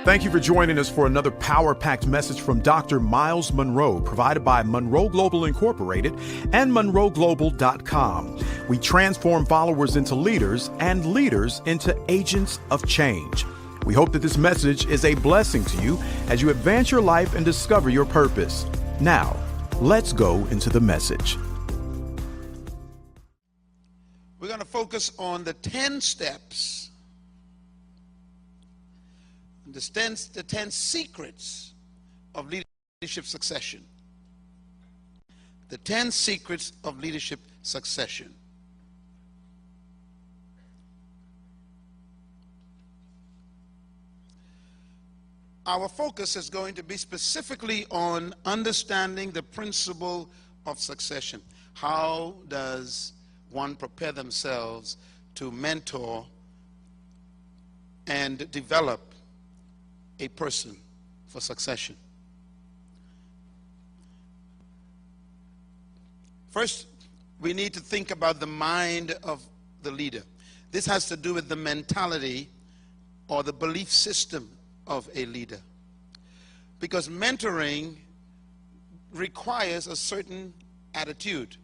Thank you for joining us for another power-packed message from Dr. Myles Munroe, provided by Munroe Global Incorporated and MunroeGlobal.com. We transform followers into leaders and leaders into agents of change. We hope that this message is a blessing to you as you advance your life and discover your purpose. Now, let's go into the message. We're going to focus on the 10 steps, the 10 secrets of leadership succession. The 10 secrets of leadership succession. Our focus is going to be specifically on understanding the principle of succession. How does one prepare themselves to mentor and develop a person for succession? First, we need to think about the mind of the leader. This has to do with the mentality or the belief system of a leader, because mentoring requires a certain attitude.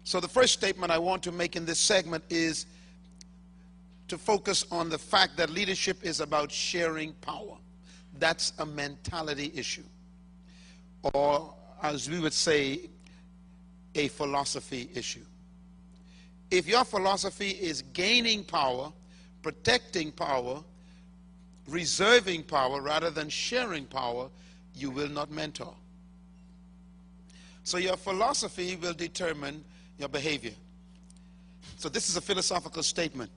So the first statement I want to make in this segment is to focus on the fact that leadership is about sharing power. That's a mentality issue, or as we would say, a philosophy issue. If your philosophy is gaining power, protecting power, reserving power rather than sharing power, you will not mentor. So your philosophy will determine your behavior. So this is a philosophical statement.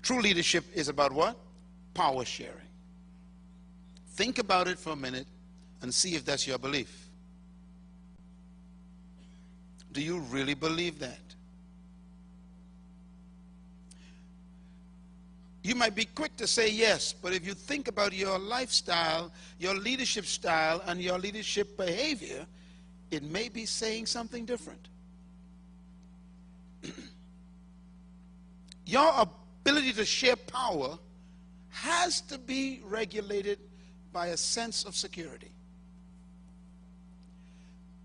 True leadership is about what? Power sharing. Think about it for a minute and see if that's your belief. Do you really believe that? You might be quick to say yes, but if you think about your lifestyle, your leadership style, and your leadership behavior, it may be saying something different. Your ability to share power has to be regulated by a sense of security.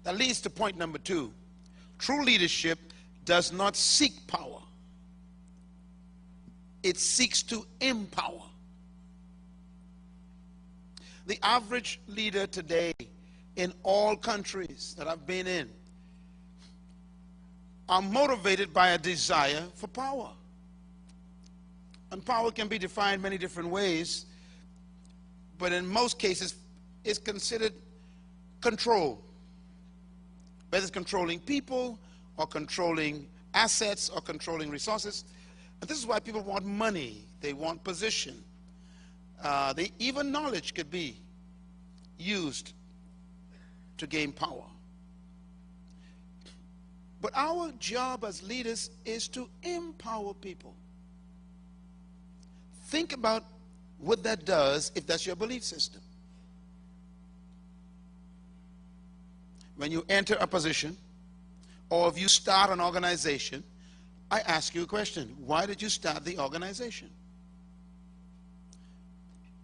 That leads to point number 2. True leadership does not seek power. It seeks to empower. The average leader today in all countries that I've been in are motivated by a desire for power. And power can be defined many different ways, but in most cases it's considered control. Whether it's controlling people or controlling assets or controlling resources. And this is why people want money, they want position. Even knowledge could be used to gain power. But our job as leaders is to empower people. Think about what that does if that's your belief system. When you enter a position, or if you start an organization, I ask you a question. Why did you start the organization?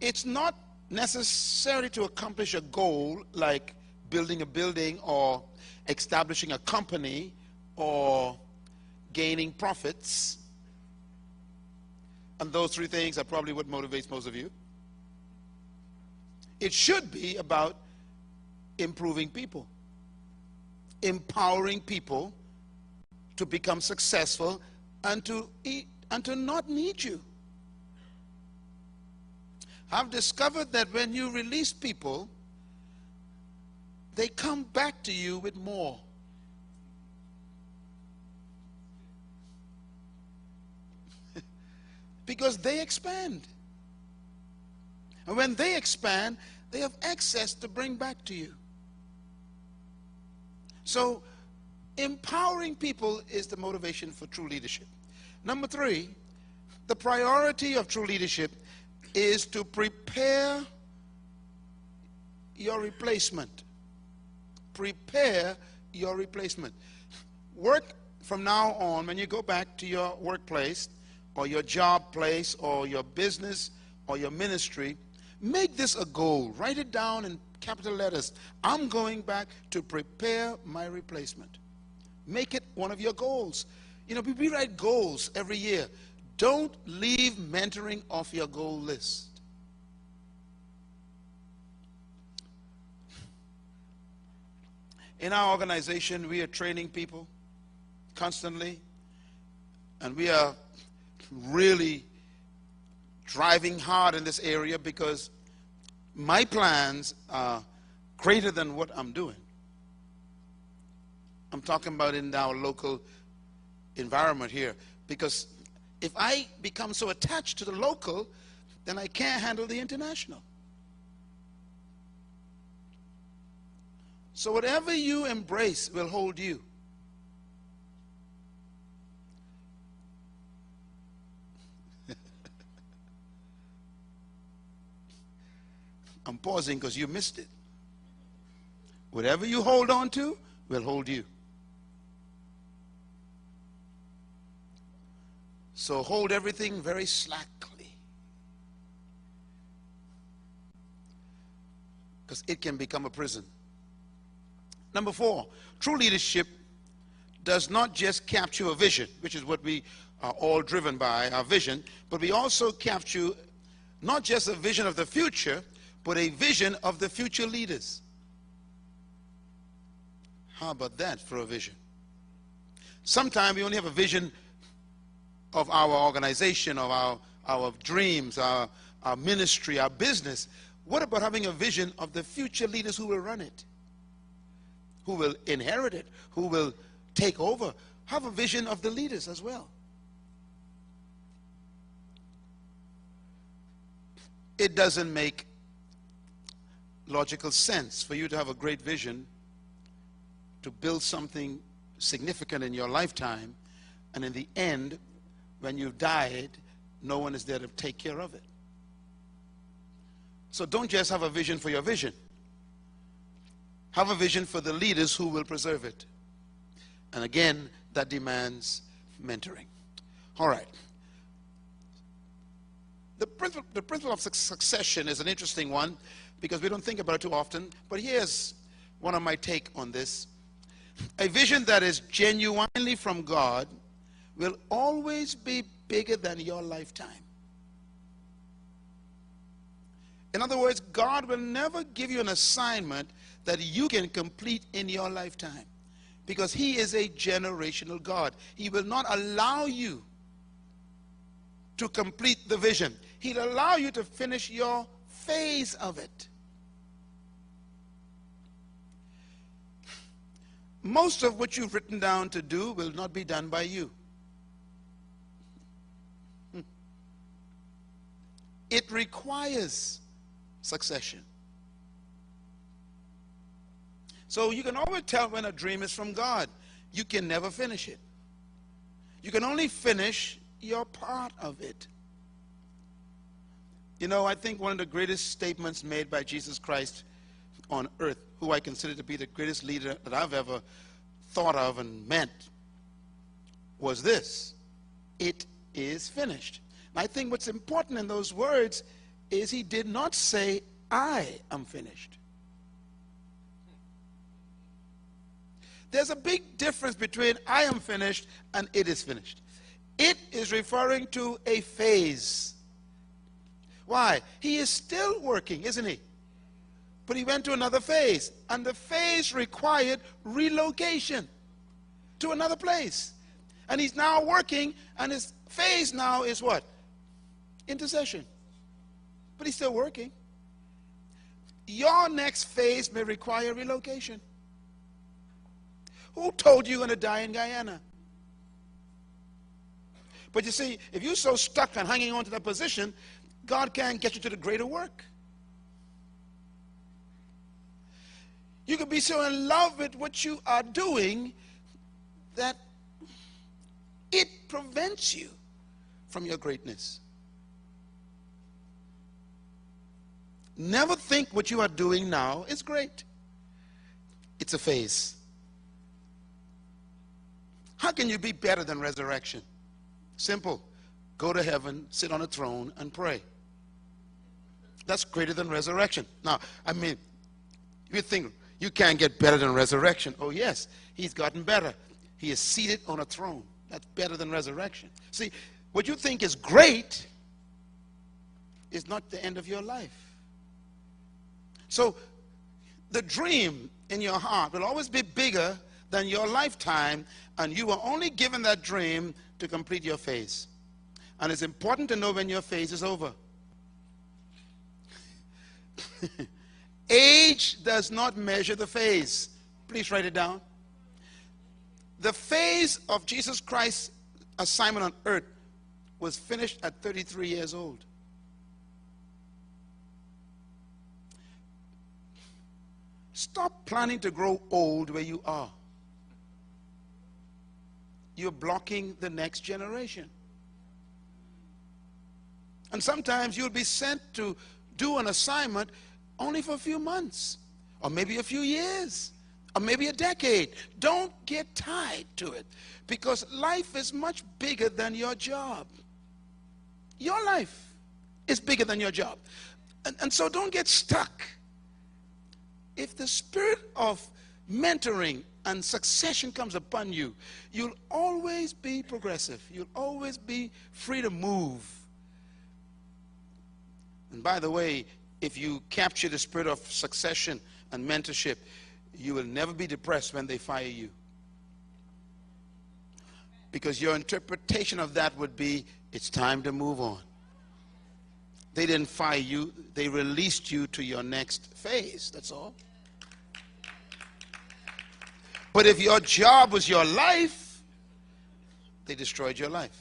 It's not necessary to accomplish a goal like building a building or establishing a company or gaining profits. And those 3 things are probably what motivates most of you. It should be about improving people, empowering people to become successful and to not need you. I've discovered that when you release people, they come back to you with more. Because they expand. And when they expand, they have access to bring back to you. So empowering people is the motivation for true leadership. Number 3, the priority of true leadership is to prepare your replacement. Prepare your replacement. Work from now on, when you go back to your workplace or your job place or your business or your ministry, make this a goal. Write it down in capital letters. I'm going back to prepare my replacement. Make it one of your goals. You know, we write goals every year. Don't leave mentoring off your goal list. In our organization, we are training people constantly, and we are really driving hard in this area because my plans are greater than what I'm doing. I'm talking about in our local environment here, because if I become so attached to the local, then I can't handle the international. So whatever you embrace will hold you. I'm pausing because you missed it. Whatever you hold on to will hold you. So hold everything very slackly, because it can become a prison. Number 4, true leadership does not just capture a vision, which is what we are all driven by, our vision, but we also capture not just a vision of the future, but a vision of the future leaders. How about that for a vision? Sometimes we only have a vision of our organization, of our dreams, our ministry, our business. What about having a vision of the future leaders who will run it, who will inherit it, who will take over? Have a vision of the leaders as well. It doesn't make logical sense for you to have a great vision to build something significant in your lifetime, and in the end, when you've died, no one is there to take care of it. So don't just have a vision for your vision. Have a vision for the leaders who will preserve it. And again, that demands mentoring. All right. The principle of succession is an interesting one because we don't think about it too often. But here's one of my take on this. A vision that is genuinely from God will always be bigger than your lifetime. In other words, God will never give you an assignment that you can complete in your lifetime, because He is a generational God. He will not allow you to complete the vision. He'll allow you to finish your phase of it. Most of what you've written down to do will not be done by you. It requires succession. So you can always tell when a dream is from God. You can never finish it. You can only finish your part of it. You know, I think one of the greatest statements made by Jesus Christ on earth, who I consider to be the greatest leader that I've ever thought of and meant, was this: it is finished. And I think what's important in those words is He did not say, I am finished. There's a big difference between I am finished and it is finished. It is referring to a phase. Why? He is still working, isn't he? But he went to another phase, and the phase required relocation to another place. And he's now working, and his phase now is what? Intercession. But he's still working. Your next phase may require relocation. Who told you you're going to die in Guyana? But you see, if you're so stuck on hanging on to that position, God can't get you to the greater work. You could be so in love with what you are doing that it prevents you from your greatness. Never think what you are doing now is great. It's a phase. How can you be better than resurrection? Simple. Go to heaven, sit on a throne, and pray. That's greater than resurrection. Now, I mean, you think you can't get better than resurrection. Oh, yes, he's gotten better. He is seated on a throne. That's better than resurrection. See, what you think is great is not the end of your life. So, the dream in your heart will always be bigger than your lifetime, and you were only given that dream to complete your phase. And it's important to know when your phase is over. Age does not measure the phase. Please write it down. The phase of Jesus Christ's assignment on earth was finished at 33 years old. Stop planning to grow old where you are. You're blocking the next generation. And sometimes you'll be sent to do an assignment only for a few months, or maybe a few years, or maybe a decade. Don't get tied to it, because life is much bigger than your job. Your life is bigger than your job. And so don't get stuck. If the spirit of mentoring and succession comes upon you, you'll always be progressive. You'll always be free to move. And by the way, if you capture the spirit of succession and mentorship, you will never be depressed when they fire you. Because your interpretation of that would be, it's time to move on. They didn't fire you, they released you to your next phase, that's all. But if your job was your life, they destroyed your life.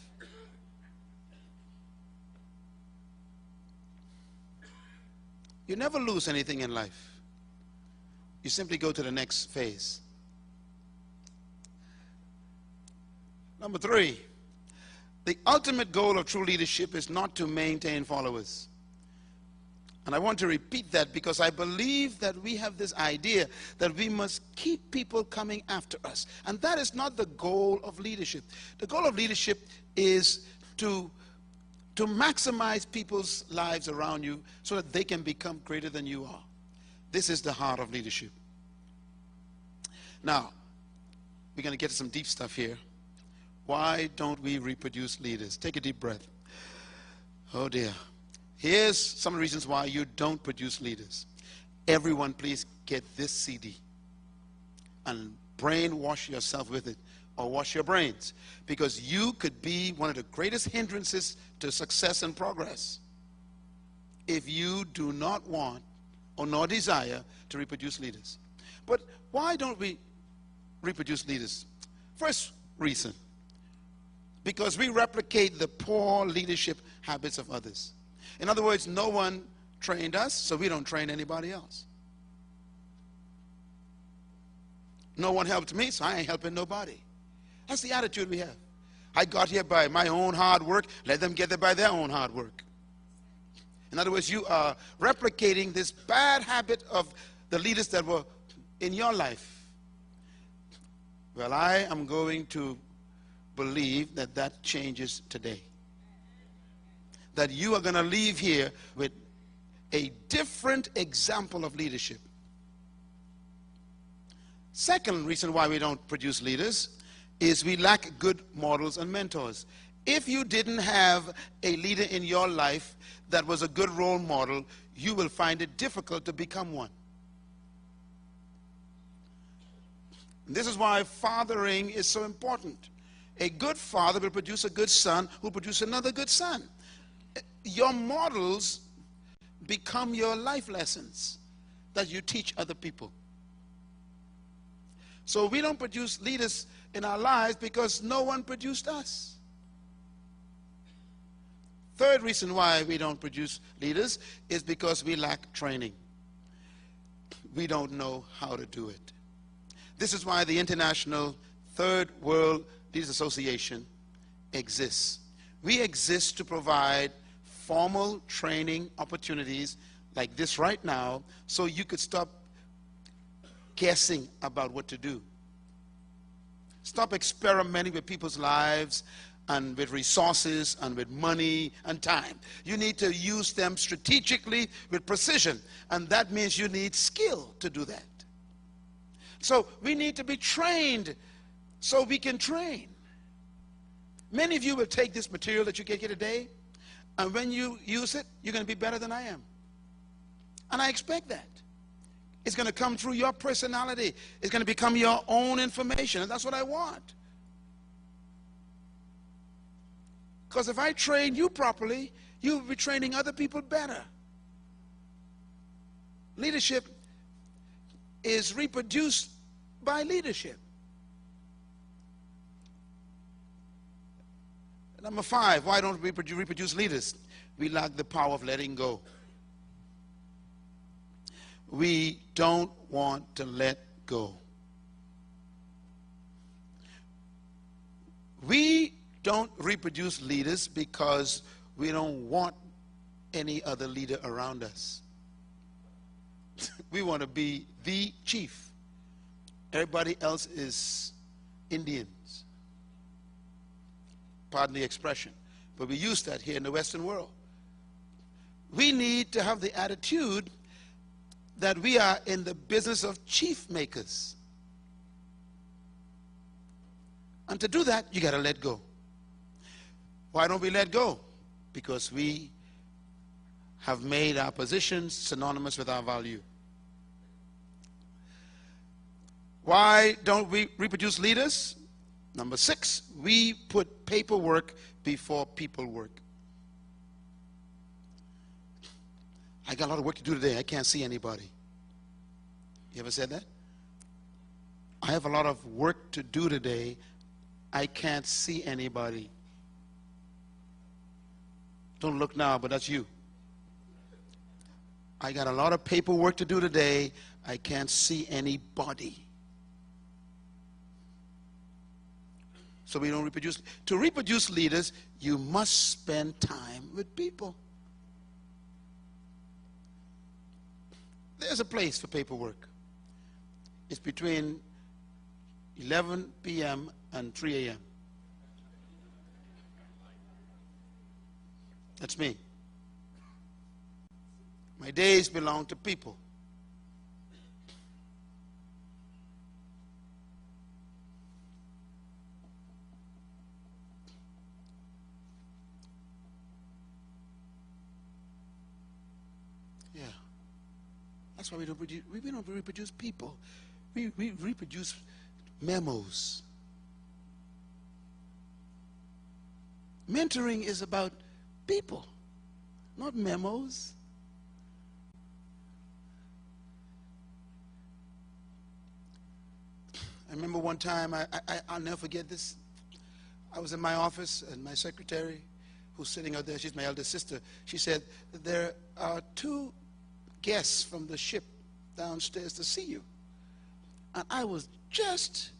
You never lose anything in life. You simply go to the next phase. Number 3, the ultimate goal of true leadership is not to maintain followers. And I want to repeat that, because I believe that we have this idea that we must keep people coming after us. And that is not the goal of leadership. The goal of leadership is to maximize people's lives around you so that they can become greater than you are. This is the heart of leadership. Now, we're going to get to some deep stuff here. Why don't we reproduce leaders? Take a deep breath. Oh dear. Here's some of the reasons why you don't produce leaders. Everyone, please get this CD and brainwash yourself with it, or wash your brains, because you could be one of the greatest hindrances to success and progress if you do not want or nor desire to reproduce leaders. But why don't we reproduce leaders? First reason, because we replicate the poor leadership habits of others. In other words, no one trained us, so we don't train anybody else. No one helped me, so I ain't helping nobody. That's the attitude we have. I got here by my own hard work, let them get there by their own hard work. In other words, you are replicating this bad habit of the leaders that were in your life. Well, I am going to believe that that changes today. That you are going to leave here with a different example of leadership. Second reason why we don't produce leaders is we lack good models and mentors. If you didn't have a leader in your life that was a good role model, you will find it difficult to become one. This is why fathering is so important. A good father will produce a good son who will produce another good son. Your models become your life lessons that you teach other people. So we don't produce leaders in our lives because no one produced us. Third reason why we don't produce leaders is because we lack training. We don't know how to do it. This is why the International Third World Leaders Association exists. We exist to provide formal training opportunities like this right now, so you could stop guessing about what to do. Stop experimenting with people's lives and with resources and with money and time. You need to use them strategically with precision, and that means you need skill to do that. So we need to be trained so we can train. Many of you will take this material that you get here today, and when you use it, you're going to be better than I am. And I expect that. It's going to come through your personality. It's going to become your own information, and that's what I want. Because if I train you properly, you'll be training other people better. Leadership is reproduced by leadership. Number 5, why don't we reproduce leaders? We lack the power of letting go. We don't want to let go. We don't reproduce leaders because we don't want any other leader around us. We want to be the chief. Everybody else is Indians. Pardon the expression, but we use that here in the Western world. We need to have the attitude that we are in the business of chief makers. And to do that, you got to let go. Why don't we let go? Because we have made our positions synonymous with our value. Why don't we reproduce leaders? Number 6, we put paperwork before people work. I got a lot of work to do today. I can't see anybody. You ever said that? I have a lot of work to do today. I can't see anybody. Don't look now, but that's you. I got a lot of paperwork to do today. I can't see anybody. So we don't reproduce. To reproduce leaders, you must spend time with people. There's a place for paperwork. It's between 11 p.m. and 3 a.m. That's me. My days belong to people. Yeah. That's why we don't reproduce people. We reproduce memos. Mentoring is about people, not memos. I remember one time, I'll never forget this. I was in my office, and my secretary, who's sitting out there, she's my eldest sister, she said, there are 2 guests from the ship downstairs to see you. And I was just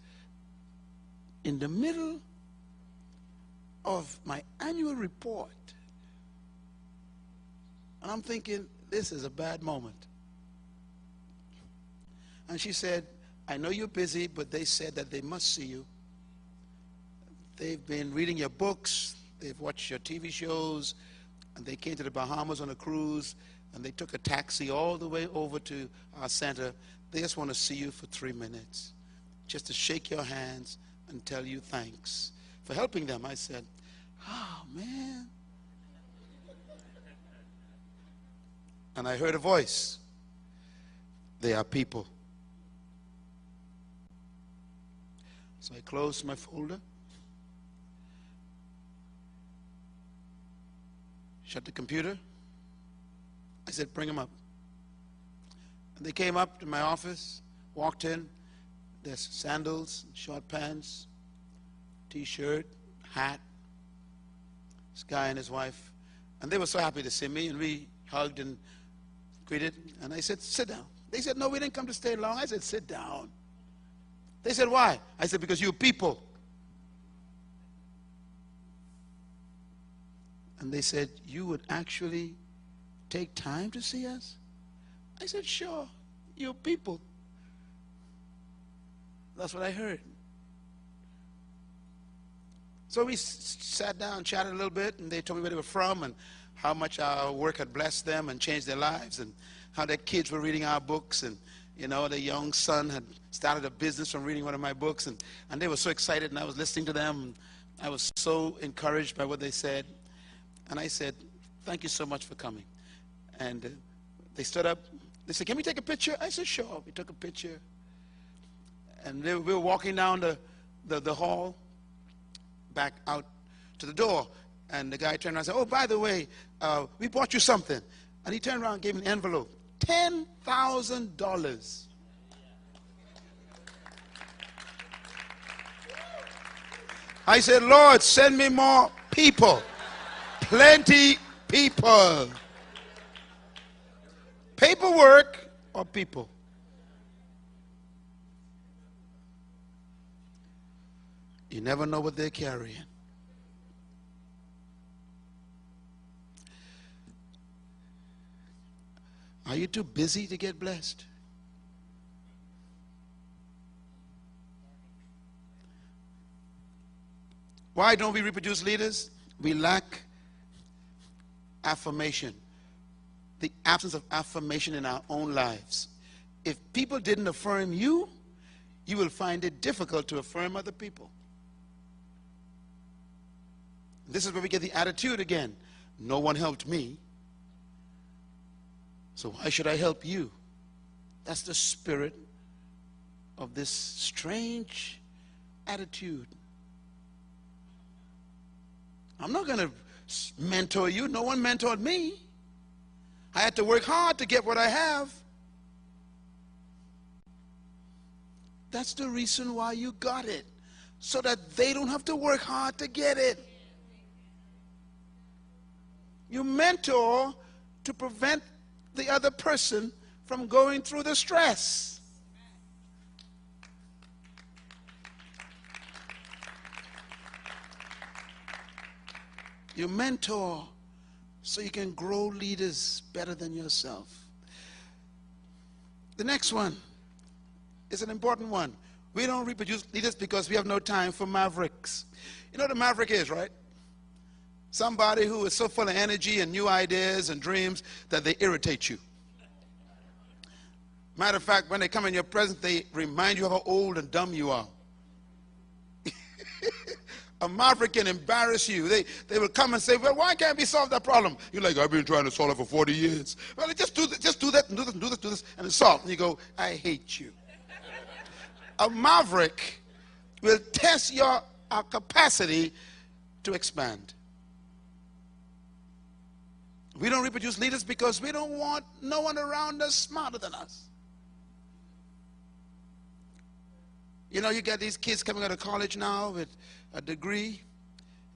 in the middle of my annual report. And I'm thinking, this is a bad moment. And she said, I know you're busy, but they said that they must see you. They've been reading your books, they've watched your TV shows, and they came to the Bahamas on a cruise, and they took a taxi all the way over to our center. They just want to see you for 3 minutes, just to shake your hands and tell you thanks for helping them. I said, oh, man. And I heard a voice. They are people. So I closed my folder, shut the computer. I said, bring them up. And they came up to my office, walked in. There's sandals, short pants, T-shirt, hat. This guy and his wife. And they were so happy to see me, and we hugged and greeted. And I said, sit down. They said, no, we didn't come to stay long. I said, sit down. They said, why? I said, because you're people. And they said, you would actually take time to see us? I said, sure, you're people. That's what I heard. So we sat down, chatted a little bit, and they told me where they were from and how much our work had blessed them and changed their lives, and how their kids were reading our books, and their young son had started a business from reading one of my books, and they were so excited, and I was listening to them, and I was so encouraged by what they said. And I said, thank you so much for coming. And they stood up. They said, can we take a picture? I said, sure. We took a picture. And we were walking down the hall back out to the door. And the guy turned around and said, oh, by the way, we bought you something. And he turned around and gave me an envelope. $10,000. I said, Lord, send me more people. Plenty people. Paperwork or people? You never know what they're carrying. Are you too busy to get blessed? Why don't we reproduce leaders? We lack affirmation. The absence of affirmation in our own lives. If people didn't affirm you, you will find it difficult to affirm other people. This is where we get the attitude again. No one helped me, so why should I help you? That's the spirit of this strange attitude. I'm not going to mentor you. No one mentored me. I had to work hard to get what I have. That's the reason why you got it, so that they don't have to work hard to get it. You mentor to prevent the other person from going through the stress. You mentor so you can grow leaders better than yourself. The next one is an important one. We don't reproduce leaders because we have no time for mavericks. You know what a maverick is, right? Somebody who is so full of energy and new ideas and dreams that they irritate you. Matter of fact, when they come in your presence, they remind you of how old and dumb you are. A maverick can embarrass you. They will come and say, well, why can't we solve that problem? You're like, I've been trying to solve it for 40 years. Well, just do that, and do this, and do this, do this, and it's solved. And you go, I hate you. A maverick will test our capacity to expand. We don't reproduce leaders because we don't want no one around us smarter than us. You know, you got these kids coming out of college now with a degree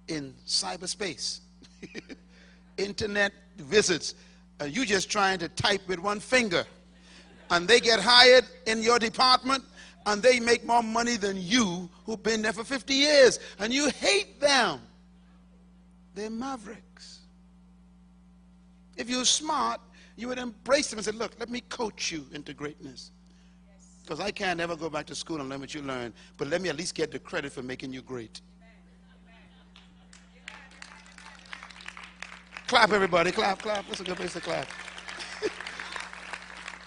in cyberspace, internet visits, and you just trying to type with one finger, and they get hired in your department, and they make more money than you who've been there for 50 years, and you hate them. They're mavericks. If you're smart, you would embrace them and say, look, let me coach you into greatness. Because I can't ever go back to school and learn what you learned, but let me at least get the credit for making you great. Clap, everybody. Clap, clap. That's a good place to clap.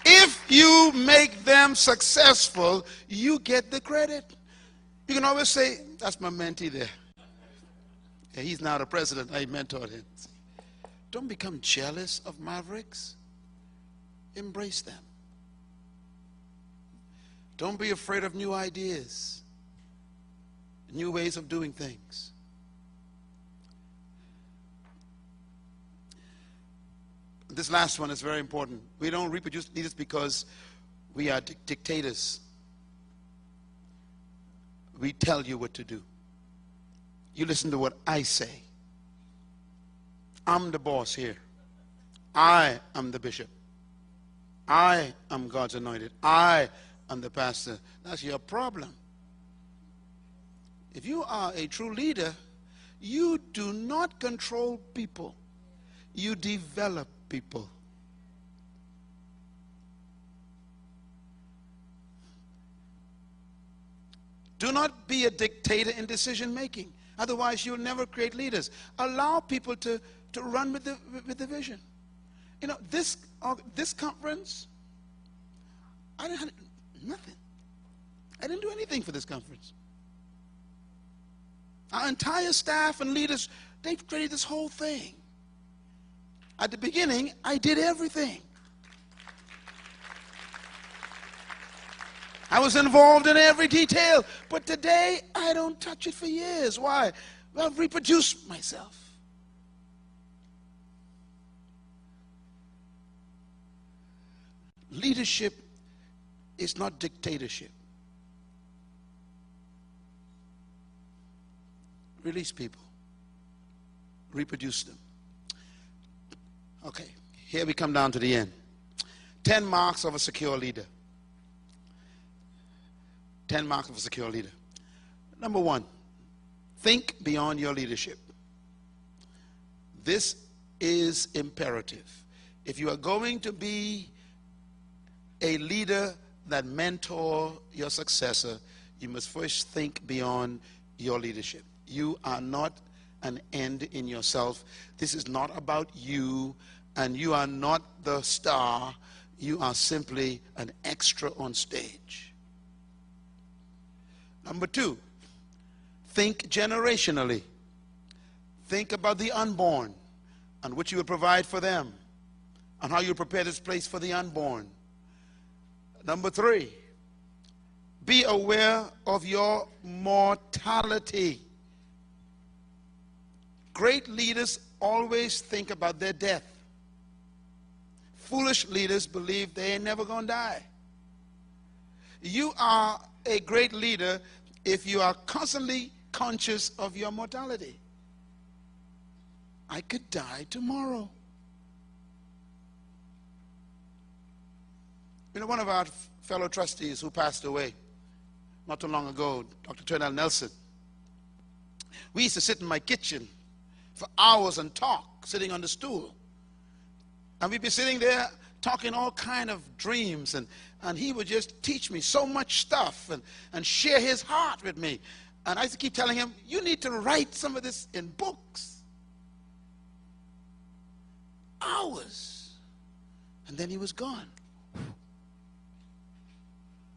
If you make them successful, you get the credit. You can always say, that's my mentee there. Yeah, he's now the president. I mentored him. Don't become jealous of mavericks. Embrace them. Don't be afraid of new ideas, new ways of doing things. This last one is very important. We don't reproduce leaders because we are dictators. We tell you what to do. You listen to what I say. I'm the boss here. I am the bishop. I am God's anointed. I am the pastor. That's your problem. If you are a true leader, you do not control people. You develop people. Do not be a dictator in decision making. Otherwise, you'll never create leaders. Allow people to run with the vision. You know, this conference, I didn't have nothing. I didn't do anything for this conference. Our entire staff and leaders, they created this whole thing. At the beginning, I did everything. I was involved in every detail, but today I don't touch it for years. Why? Well, I've reproduced myself. Leadership is not dictatorship. Release people. Reproduce them. Okay, here we come down to the end. 10 marks of a secure leader. 10 marks of a secure leader. Number 1, think beyond your leadership. This is imperative. If you are going to be a leader that mentor your successor, you must first think beyond your leadership. You are not an end in yourself. This is not about you, and you are not the star. You are simply an extra on stage. Number 2, think generationally. Think about the unborn and what you will provide for them and how you prepare this place for the unborn. Number 3, be aware of your mortality. Great leaders always think about their death. Foolish leaders believe they ain't never gonna die. You are a great leader if you are constantly conscious of your mortality. I could die tomorrow. You know, one of our fellow trustees who passed away not too long ago, Dr. Turnell Nelson, we used to sit in my kitchen for hours and talk, sitting on the stool. And we'd be sitting there talking all kind of dreams, and he would just teach me so much stuff and share his heart with me. And I used to keep telling him, you need to write some of this in books. Hours. And then he was gone.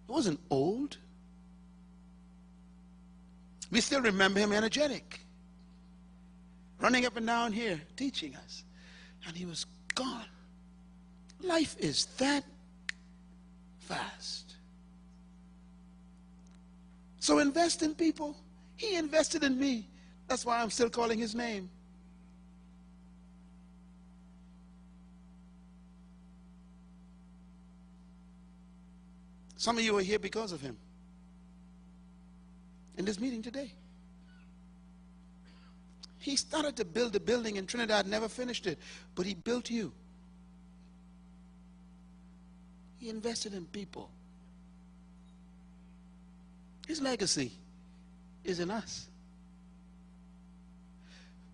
He wasn't old. We still remember him energetic, running up and down here, teaching us. And he was gone. Life is that fast. So invest in people. He invested in me. That's why I'm still calling his name. Some of you are here because of him. In this meeting today. He started to build a building in Trinidad, never finished it, but he built you. He invested in people. His legacy is in us.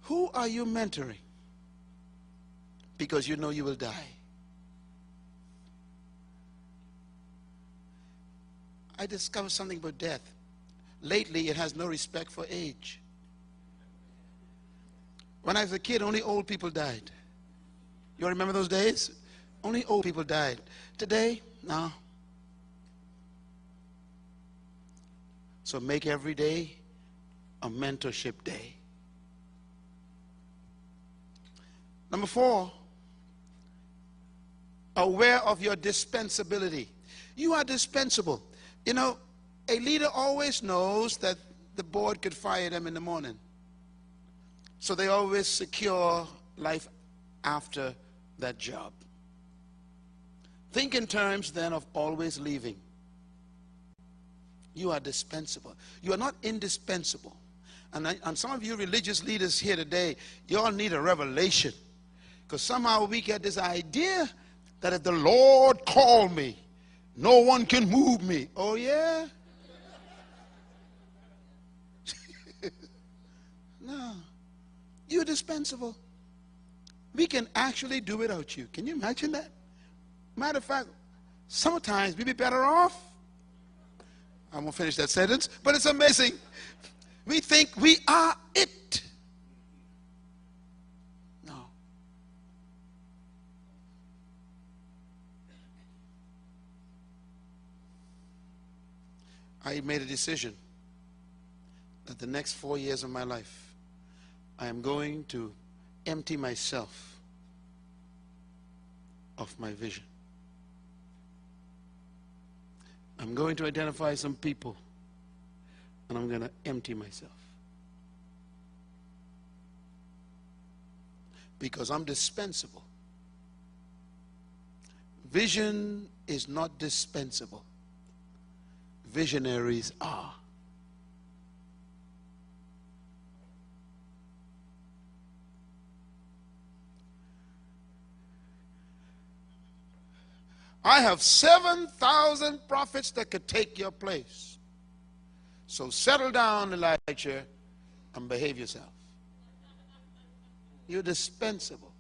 Who are you mentoring? Because you know you will die. I discovered something about death. Lately, it has no respect for age. When I was a kid, only old people died. You remember those days? Only old people died. Today, no. So make every day a mentorship day. Number 4, aware of your dispensability. You are dispensable. You know, a leader always knows that the board could fire them in the morning. So they always secure life after that job. Think in terms then of always leaving. You are dispensable. You are not indispensable. And some of you religious leaders here today, you all need a revelation. Because somehow we get this idea that if the Lord called me, no one can move me. Oh, yeah? No. You're dispensable. We can actually do without you. Can you imagine that? Matter of fact, sometimes we'd be better off. I won't finish that sentence, but it's amazing. We think we are it. No. I made a decision that the next 4 years of my life, I am going to empty myself of my vision. I'm going to identify some people, and I'm going to empty myself. Because I'm dispensable. Vision is not dispensable. Visionaries are. I have 7,000 prophets that could take your place. So settle down, Elijah, and behave yourself. You're dispensable.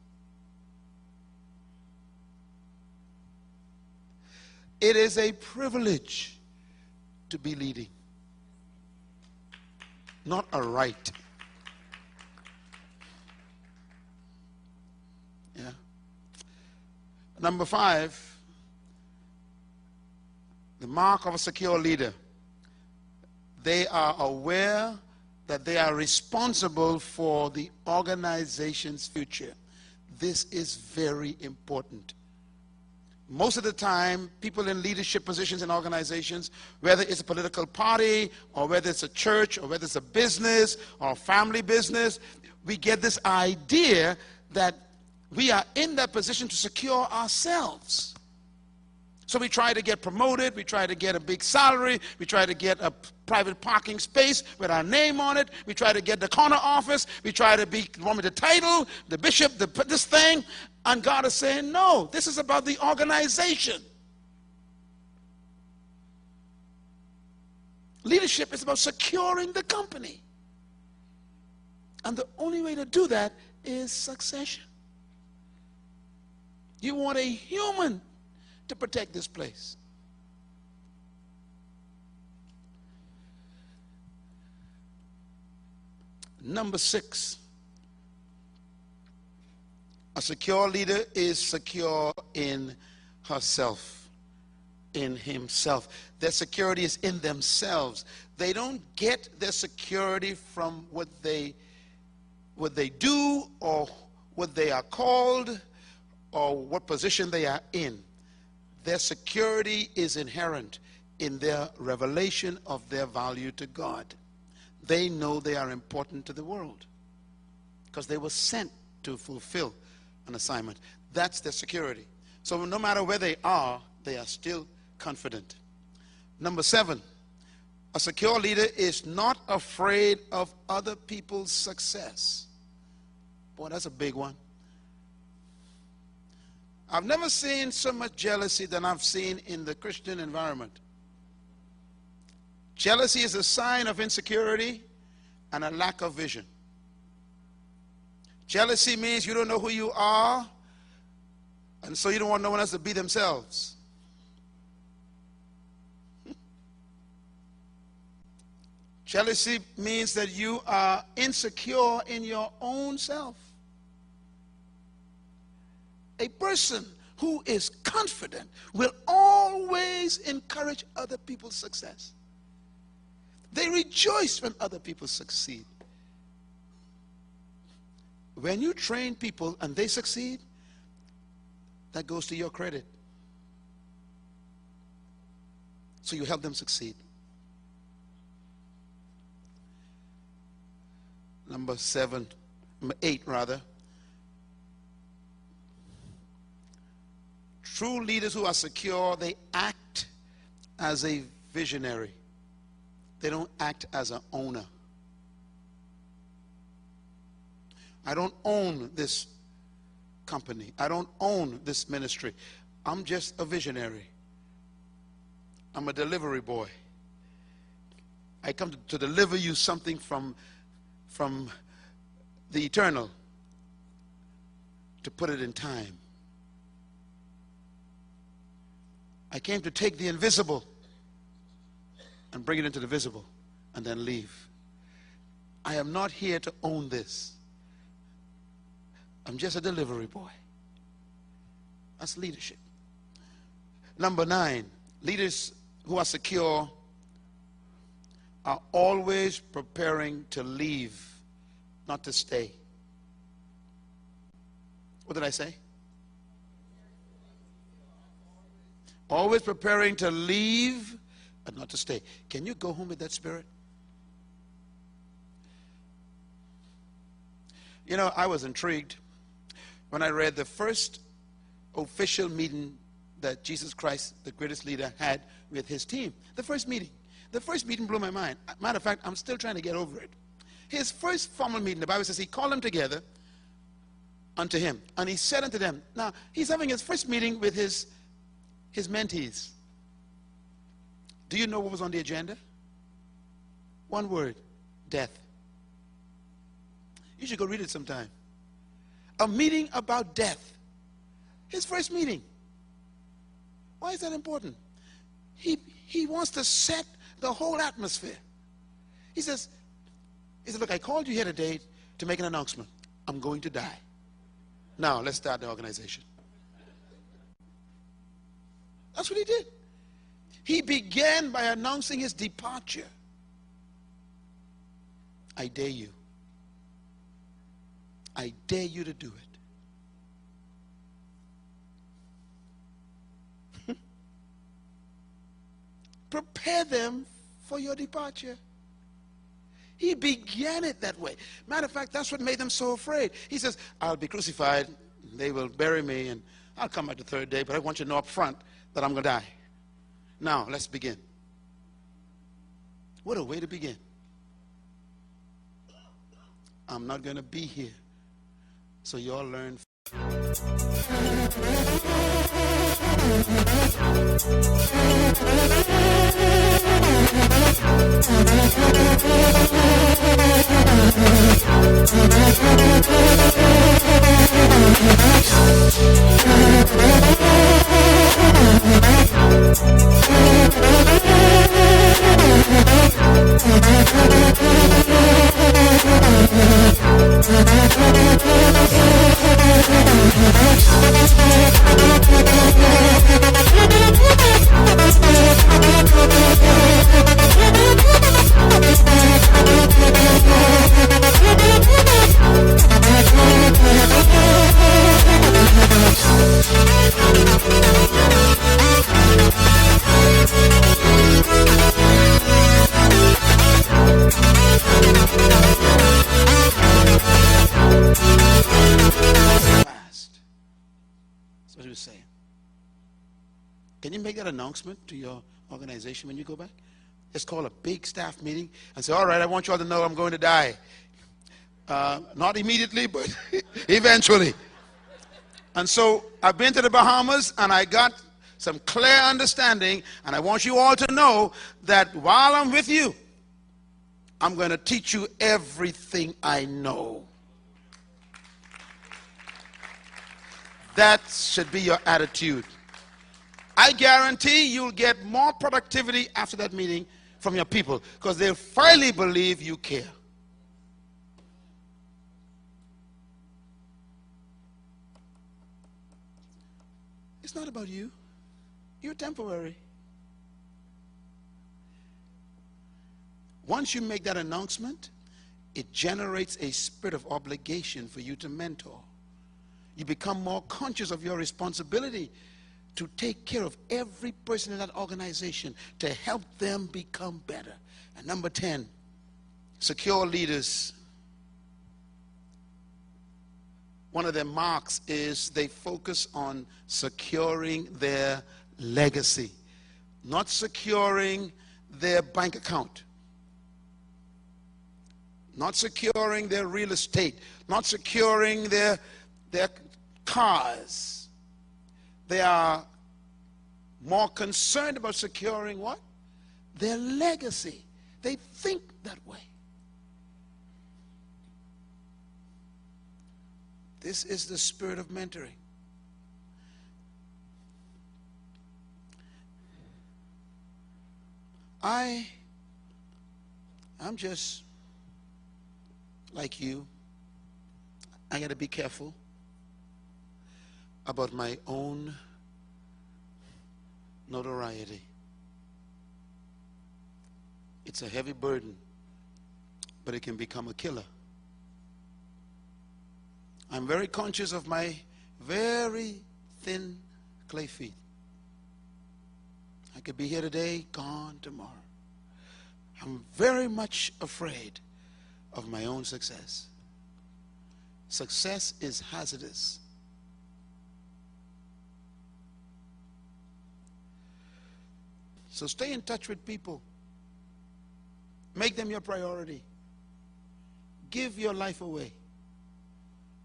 It is a privilege to be leading, not a right. Yeah. Number 5. The mark of a secure leader. They are aware that they are responsible for the organization's future. This is very important. Most of the time, people in leadership positions in organizations, whether it's a political party, or whether it's a church, or whether it's a business, or a family business, we get this idea that we are in that position to secure ourselves. So we try to get promoted, we try to get a big salary, we try to get a private parking space with our name on it, we try to get the corner office, we try to be one with the title, the bishop, this thing, and God is saying, no, this is about the organization. Leadership is about securing the company. And the only way to do that is succession. You want a human to protect this place. Number 6, a secure leader is secure in herself, in himself. Their security is in themselves. They don't get their security from what they do, or what they are called, or what position they are in. Their security is inherent in their revelation of their value to God. They know they are important to the world because they were sent to fulfill an assignment. That's their security. So no matter where they are still confident. Number 7, a secure leader is not afraid of other people's success. Boy, that's a big one. I've never seen so much jealousy than I've seen in the Christian environment. Jealousy is a sign of insecurity and a lack of vision. Jealousy means you don't know who you are, and so you don't want no one else to be themselves. Jealousy means that you are insecure in your own self. A person who is confident will always encourage other people's success. They rejoice when other people succeed. When you train people and they succeed, that goes to your credit. So you help them succeed. Number 8 rather. True leaders who are secure, they act as a visionary. They don't act as an owner. I don't own this company. I don't own this ministry. I'm just a visionary. I'm a delivery boy. I come to deliver you something from the eternal, to put it in time. I came to take the invisible and bring it into the visible and then leave. I am not here to own this. I'm just a delivery boy. That's leadership. Number 9, leaders who are secure are always preparing to leave, not to stay. What did I say? Always preparing to leave, but not to stay. Can you go home with that spirit? You know, I was intrigued when I read the first official meeting that Jesus Christ, the greatest leader, had with his team. The first meeting blew my mind. Matter of fact, I'm still trying to get over it. His first formal meeting, the Bible says he called them together unto him, and he said unto them, now he's having his first meeting with his mentees. Do you know what was on the agenda? One word: death. You should go read it sometime. A meeting about death. His first meeting. Why is that important? He wants to set the whole atmosphere. He says, look, I called you here today to make an announcement. I'm going to die. Now, let's start the organization. That's what he did. He began by announcing his departure. I dare you. I dare you to do it. Prepare them for your departure. He began it that way. Matter of fact, that's what made them so afraid. He says, I'll be crucified, they will bury me, and I'll come back the third day, but I want you to know up front that I'm going to die. Now, let's begin. What a way to begin. I'm not going to be here, so you all learn. That's what he was saying. Can you make that announcement to your organization when you go back? Just call a big staff meeting and say, all right, I want you all to know I'm going to die. Not immediately, but eventually. And so I've been to the Bahamas and I got some clear understanding, and I want you all to know that while I'm with you, I'm going to teach you everything I know. That should be your attitude. I guarantee you'll get more productivity after that meeting from your people because they finally believe you care. It's not about you. You're temporary. Once you make that announcement, it generates a spirit of obligation for you to mentor. You become more conscious of your responsibility to take care of every person in that organization to help them become better. And number 10, secure leaders. One of their marks is they focus on securing their legacy, not securing their bank account, not securing their real estate, not securing their cars. They are more concerned about securing what? Their legacy. They think that way. This is the spirit of mentoring. I'm just like you, I got to be careful about my own notoriety. It's a heavy burden, but it can become a killer. I'm very conscious of my very thin clay feet. I could be here today, gone tomorrow. I'm very much afraid of my own success. Success is hazardous. So stay in touch with people. Make them your priority. Give your life away.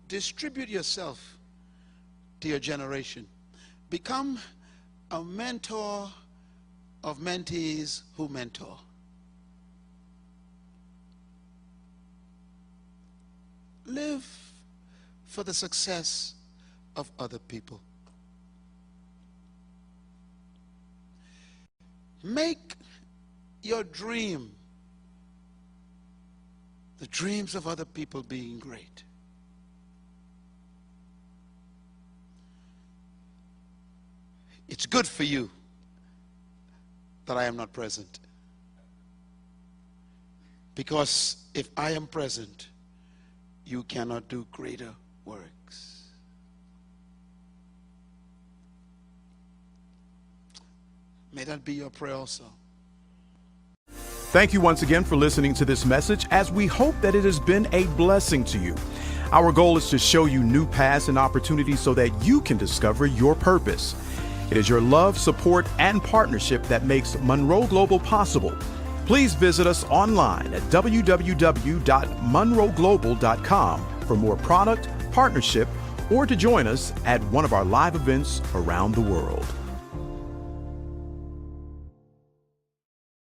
Distribute yourself to your generation. Become a mentor of mentees who mentor. Live for the success of other people. Make your dream the dreams of other people being great. It's good for you that I am not present. Because if I am present, you cannot do greater works. May that be your prayer also. Thank you once again for listening to this message, as we hope that it has been a blessing to you. Our goal is to show you new paths and opportunities so that you can discover your purpose. It is your love, support, and partnership that makes Munroe Global possible. Please visit us online at www.munroeglobal.com for more product, partnership, or to join us at one of our live events around the world.